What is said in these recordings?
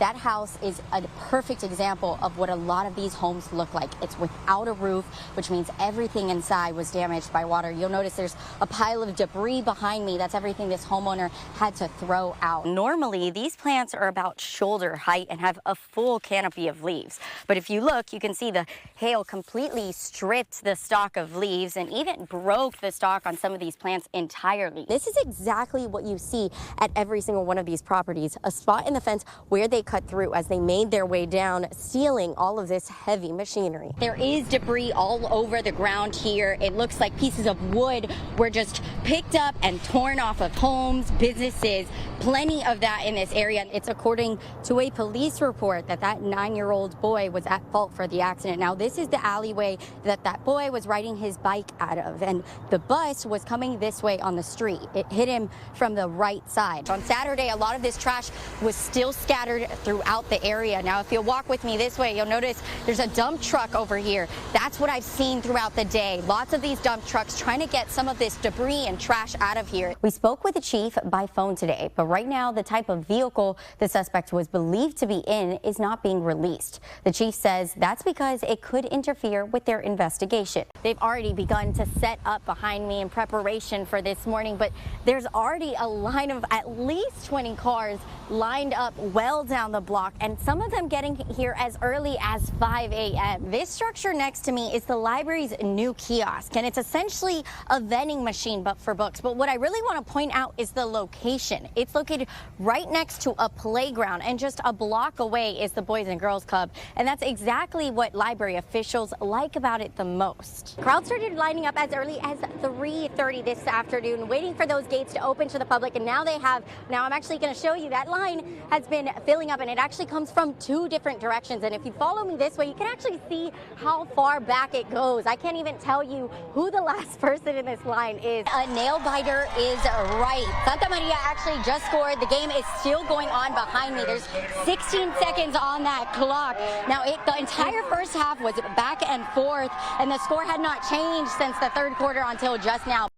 That house is a perfect example of what a lot of these homes look like. It's without a roof, which means everything inside was damaged by water. You'll notice there's a pile of debris behind me. That's everything this homeowner had to throw out. Normally, these plants are about shoulder height and have a full canopy of leaves. But if you look, you can see the hail completely stripped the stalk of leaves and even broke the stalk on some of these plants entirely. This is exactly what you see at every single one of these properties, a spot in the fence where they cut through as they made their way down, stealing all of this heavy machinery. There is debris all over the ground here. It looks like pieces of wood were just picked up and torn off of homes, businesses, plenty of that in this area. It's according to a police report that 9-year-old boy was at fault for the accident. Now, this is the alleyway that boy was riding his bike out of, and the bus was coming this way on the street. It hit him from the right side. On Saturday, a lot of this trash was still scattered throughout the area. Now, if you'll walk with me this way, you'll notice there's a dump truck over here. That's what I've seen throughout the day. Lots of these dump trucks trying to get some of this debris and trash out of here. We spoke with the chief by phone today, but right now the type of vehicle the suspect was believed to be in is not being released. The chief says that's because it could interfere with their investigation. They've already begun to set up behind me in preparation for this morning, but there's already a line of at least 20 cars lined up well down the block, and some of them getting here as early as 5 a.m. This structure next to me is the library's new kiosk, and it's essentially a vending machine but for books. But what I really want to point out is the location. It's located right next to a playground, and just a block away is the Boys and Girls Club, and that's exactly what library officials like about it the most. Crowds started lining up as early as 3:30 this afternoon, waiting for those gates to open to the public, and now they have. Now I'm actually going to show you that line has been filling up, and it actually comes from 2 different directions. And if you follow me this way, you can actually see how far back it goes. I can't even tell you who the last person in this line is. A nail biter is right. Santa Maria actually just scored. The game is still going on behind me. There's 16 seconds on that clock. Now, the entire first half was back and forth, and the score had not changed since the third quarter until just now.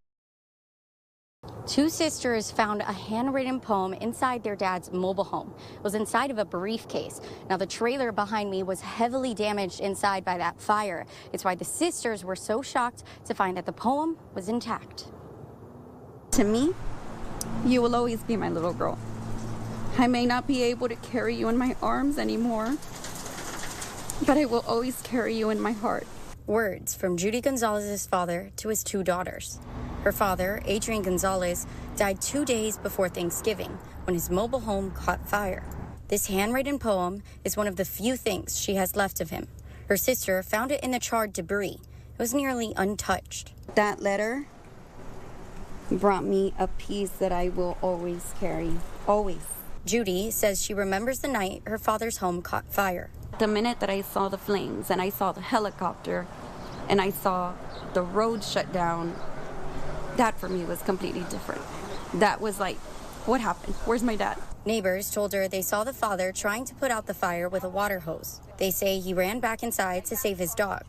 2 sisters found a handwritten poem inside their dad's mobile home. It was inside of a briefcase. Now, the trailer behind me was heavily damaged inside by that fire. It's why the sisters were so shocked to find that the poem was intact. To me, you will always be my little girl. I may not be able to carry you in my arms anymore, but I will always carry you in my heart. Words from Judy Gonzalez's father to his 2 daughters. Her father, Adrian Gonzalez, died 2 days before Thanksgiving when his mobile home caught fire. This handwritten poem is one of the few things she has left of him. Her sister found it in the charred debris. It was nearly untouched. That letter brought me a piece that I will always carry, always. Judy says she remembers the night her father's home caught fire. The minute that I saw the flames and I saw the helicopter and I saw the road shut down, that for me was completely different. That was like, what happened? Where's my dad? Neighbors told her they saw the father trying to put out the fire with a water hose. They say he ran back inside to save his dog.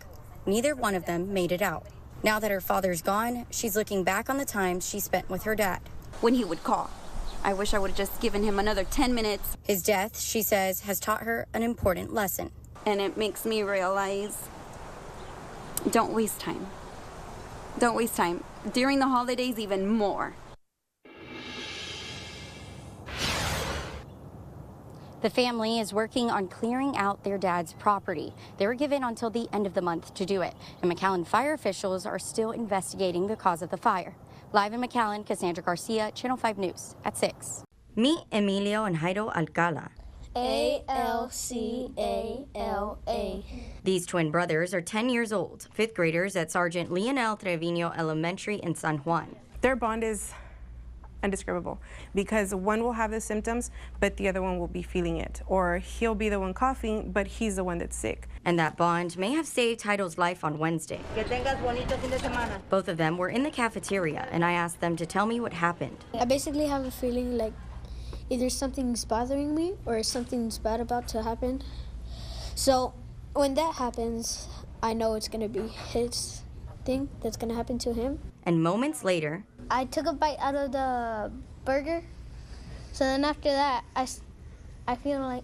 Neither one of them made it out. Now that her father's gone, she's looking back on the time she spent with her dad. When he would call, I wish I would have just given him another 10 minutes. His death, she says, has taught her an important lesson. And it makes me realize, don't waste time. Don't waste time. During the holidays, even more. The family is working on clearing out their dad's property. They were given until the end of the month to do it, and McAllen fire officials are still investigating the cause of the fire. Live in McAllen, Cassandra Garcia, Channel 5 News at 6. Meet Emilio and Jairo Alcala. Alcala. These twin brothers are 10 years old, 5th graders at Sergeant Leonel Trevino Elementary in San Juan. Their bond is indescribable because one will have the symptoms, but the other one will be feeling it. Or he'll be the one coughing, but he's the one that's sick. And that bond may have saved Jairo's life on Wednesday. Both of them were in the cafeteria, and I asked them to tell me what happened. I basically have a feeling like either something's bothering me or something's bad about to happen. So when that happens, I know it's going to be his thing that's going to happen to him. And moments later, I took a bite out of the burger. So then after that, I feel like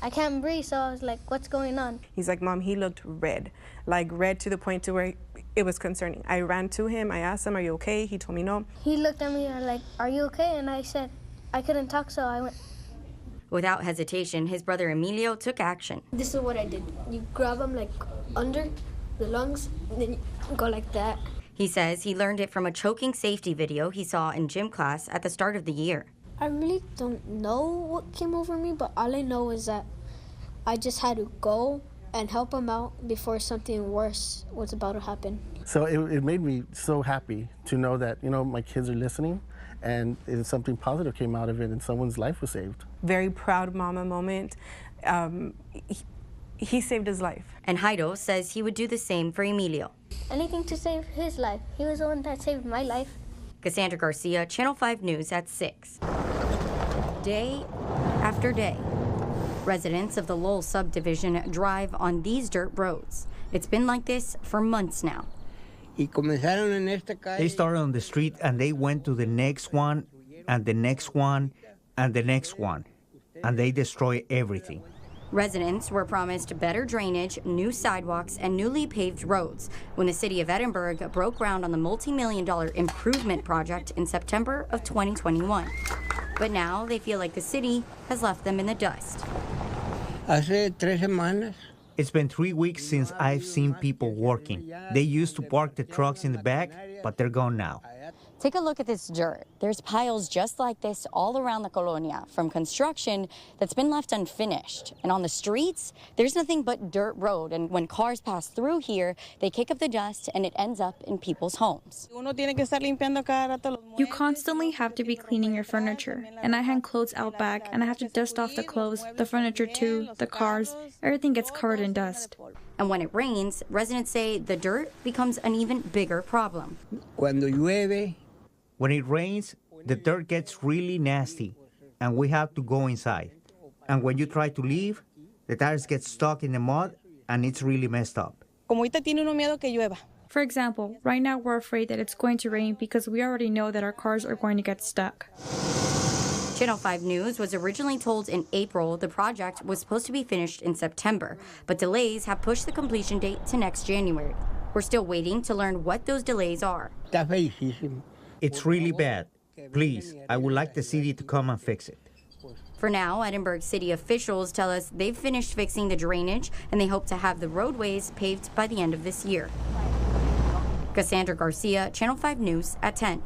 I can't breathe, so I was like, what's going on? He's like, Mom, he looked red, like red to the point to where it was concerning. I ran to him, I asked him, are you okay? He told me no. He looked at me and like, are you okay? And I said, I couldn't talk, so I went. Without hesitation, his brother Emilio took action. This is what I did. You grab him like under the lungs, and then you go like that. He says he learned it from a choking safety video he saw in gym class at the start of the year. I really don't know what came over me, but all I know is that I just had to go and help him out before something worse was about to happen. So it made me so happy to know that, you know, my kids are listening and something positive came out of it and someone's life was saved. Very proud mama moment. He saved his life. And Jairo says he would do the same for Emilio. Anything to save his life. He was the one that saved my life. Cassandra Garcia, Channel 5 News at 6. Day after day, residents of the Lowell subdivision drive on these dirt roads. It's been like this for months now. They started on the street and they went to the next one and the next one and the next one, and they destroy everything. Residents were promised better drainage, new sidewalks, and newly paved roads when the city of Edinburgh broke ground on the multi-million-dollar improvement project in September of 2021. But now they feel like the city has left them in the dust. It's been 3 weeks since I've seen people working. They used to park the trucks in the back, but they're gone now. Take a look at this dirt. There's piles just like this all around the colonia from construction that's been left unfinished. And on the streets, there's nothing but dirt road. And when cars pass through here, they kick up the dust and it ends up in people's homes. You constantly have to be cleaning your furniture. And I hang clothes out back and I have to dust off the clothes, the furniture too, the cars. Everything gets covered in dust. And when it rains, residents say the dirt becomes an even bigger problem. When it rains, the dirt gets really nasty, and we have to go inside. And when you try to leave, the tires get stuck in the mud, and it's really messed up. For example, right now we're afraid that it's going to rain because we already know that our cars are going to get stuck. Channel 5 News was originally told in April the project was supposed to be finished in September, but delays have pushed the completion date to next January. We're still waiting to learn what those delays are. It's really bad. Please, I would like the city to come and fix it. For now, Edinburgh city officials tell us they've finished fixing the drainage and they hope to have the roadways paved by the end of this year. Cassandra Garcia, Channel 5 News at 10.